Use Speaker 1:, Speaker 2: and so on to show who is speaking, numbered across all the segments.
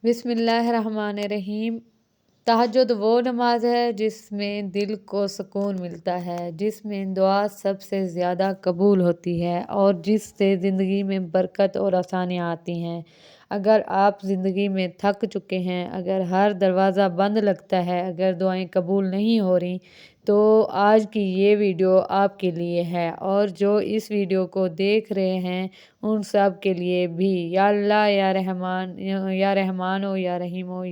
Speaker 1: بسم اللہ الرحمن الرحیم۔ تہجد وہ نماز ہے جس میں دل کو سکون ملتا ہے، جس میں دعا سب سے زیادہ قبول ہوتی ہے اور جس سے زندگی میں برکت اور آسانیاں آتی ہیں۔ اگر آپ زندگی میں تھک چکے ہیں، اگر ہر دروازہ بند لگتا ہے، اگر دعائیں قبول نہیں ہو رہی، تو آج کی یہ ویڈیو آپ کے لیے ہے، اور جو اس ویڈیو کو دیکھ رہے ہیں ان سب کے لیے بھی۔ یا اللہ یا رحمان، یا رحمان ہو یا رحیم ہو،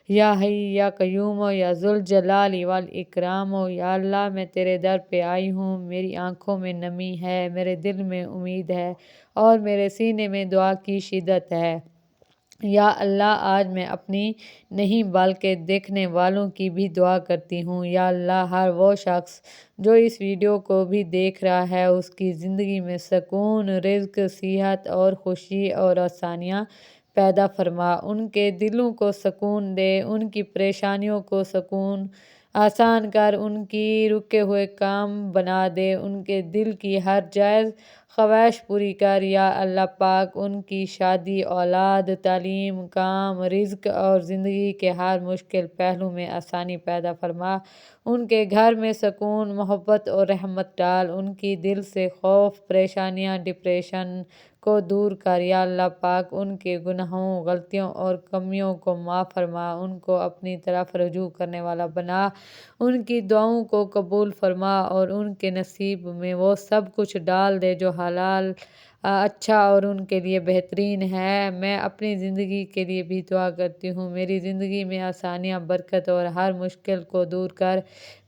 Speaker 1: یا حی یا قیوم ہو، یا ذوالجلال والاکرام ہو۔ یا اللہ میں تیرے در پہ آئی ہوں، میری آنکھوں میں نمی ہے، میرے دل میں امید ہے اور میرے سینے میں دعا کی شدت ہے۔ یا اللہ آج میں اپنی نہیں بلکہ دیکھنے والوں کی بھی دعا کرتی ہوں۔ یا اللہ ہر وہ شخص جو اس ویڈیو کو بھی دیکھ رہا ہے، اس کی زندگی میں سکون، رزق، صحت اور خوشی اور آسانیاں پیدا فرما، ان کے دلوں کو سکون دے، ان کی پریشانیوں کو سکون آسان کر، ان کی رکے ہوئے کام بنا دے، ان کے دل کی ہر جائز خواہش پوری کر۔ یا اللہ پاک ان کی شادی، اولاد، تعلیم، کام، رزق اور زندگی کے ہر مشکل پہلو میں آسانی پیدا فرما، ان کے گھر میں سکون، محبت اور رحمت ڈال، ان کی دل سے خوف، پریشانیاں، ڈپریشن کو دور کر۔ یا اللہ پاک ان کے گناہوں، غلطیوں اور کمیوں کو معاف فرما، ان کو اپنی طرف رجوع کرنے والا بنا، ان کی دعاؤں کو قبول فرما اور ان کے نصیب میں وہ سب کچھ ڈال دے جو حلال، اچھا اور ان کے لیے بہترین ہے۔ میں اپنی زندگی کے لیے بھی دعا کرتی ہوں، میری زندگی میں آسانیاں، برکت اور ہر مشکل کو دور کر،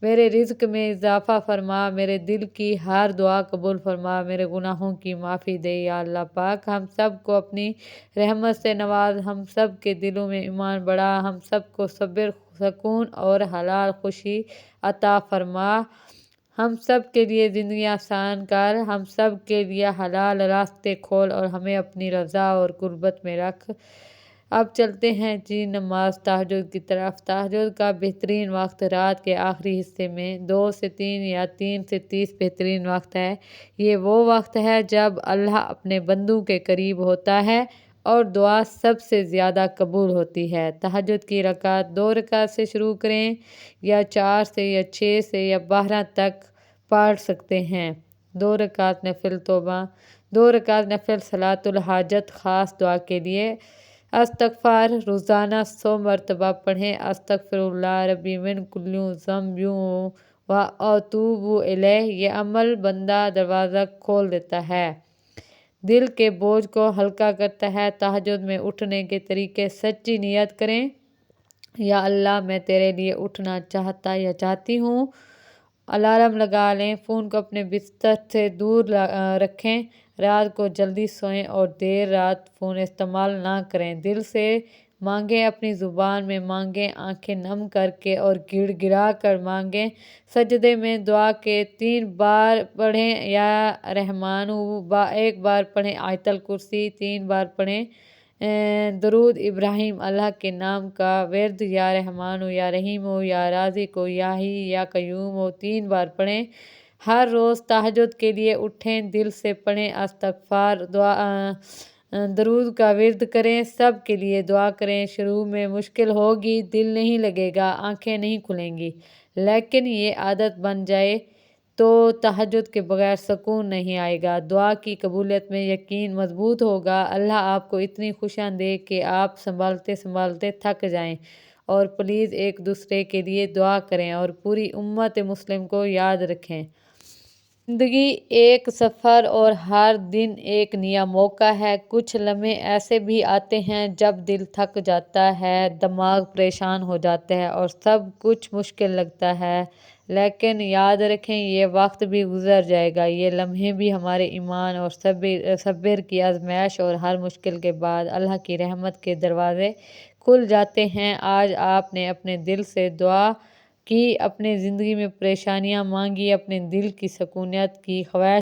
Speaker 1: میرے رزق میں اضافہ فرما، میرے دل کی ہر دعا قبول فرما، میرے گناہوں کی معافی دے۔ یا اللہ پاک ہم سب کو اپنی رحمت سے نواز، ہم سب کے دلوں میں ایمان بڑھا، ہم سب کو صبر، سکون اور حلال خوشی عطا فرما، ہم سب کے لیے زندگی آسان کر، ہم سب کے لیے حلال راستے کھول اور ہمیں اپنی رضا اور قربت میں رکھ۔ اب چلتے ہیں نماز تہجد کی طرف۔ تہجد کا بہترین وقت رات کے آخری حصے میں 2 سے 3 یا 3 سے 30 بہترین وقت ہے۔ یہ وہ وقت ہے جب اللہ اپنے بندوں کے قریب ہوتا ہے اور دعا سب سے زیادہ قبول ہوتی ہے۔ تہجد کی رکعت 2 رکعت سے شروع کریں، یا 4 سے یا 6 سے یا 12 تک پڑھ سکتے ہیں۔ 2 رکعت نفل توبہ، 2 رکعت نفل صلاۃ الحاجت، خاص دعا کے لیے استغفار روزانہ 100 مرتبہ پڑھیں۔ استغفر اللہ ربی من کل ذنب و اتوب الیہ۔ یہ عمل بندہ دروازہ کھول دیتا ہے، دل کے بوجھ کو ہلکا کرتا ہے۔ تہجد میں اٹھنے کے طریقے: سچی نیت کریں، یا اللہ میں تیرے لیے اٹھنا چاہتا یا چاہتی ہوں۔ الارم لگا لیں، فون کو اپنے بستر سے دور رکھیں، رات کو جلدی سوئیں اور دیر رات فون استعمال نہ کریں۔ دل سے مانگیں، اپنی زبان میں مانگیں، آنکھیں نم کر کے اور گڑ گڑا کر مانگیں۔ سجدے میں دعا کے 3 بار پڑھیں، یا رحمان 1 بار پڑھیں، آیت الکرسی 3 بار پڑھیں، درود ابراہیم، اللہ کے نام کا ورد، یا رحمان ہو یا رحیم ہو، یا رازق ہو، یا حی یا قیوم ہو 3 بار پڑھیں۔ ہر روز تہجد کے لیے اٹھیں، دل سے پڑھیں، استغفار، درود کا ورد کریں، سب کے لیے دعا کریں۔ شروع میں مشکل ہوگی، دل نہیں لگے گا، آنکھیں نہیں کھلیں گی، لیکن یہ عادت بن جائے تو تہجد کے بغیر سکون نہیں آئے گا، دعا کی قبولیت میں یقین مضبوط ہوگا۔ اللہ آپ کو اتنی خوشیاں دے کہ آپ سنبھالتے سنبھالتے تھک جائیں، اور پلیز ایک دوسرے کے لیے دعا کریں اور پوری امت مسلم کو یاد رکھیں۔ زندگی ایک سفر اور ہر دن ایک نیا موقع ہے۔ کچھ لمحے ایسے بھی آتے ہیں جب دل تھک جاتا ہے، دماغ پریشان ہو جاتا ہے اور سب کچھ مشکل لگتا ہے، لیکن یاد رکھیں یہ وقت بھی گزر جائے گا۔ یہ لمحے بھی ہمارے ایمان اور صبر کی آزمائش، اور ہر مشکل کے بعد اللہ کی رحمت کے دروازے کھل جاتے ہیں۔ آج آپ نے اپنے دل سے دعا کی، اپنی زندگی میں پریشانیاں مانگی، اپنے دل کی سکونیت کی خواہش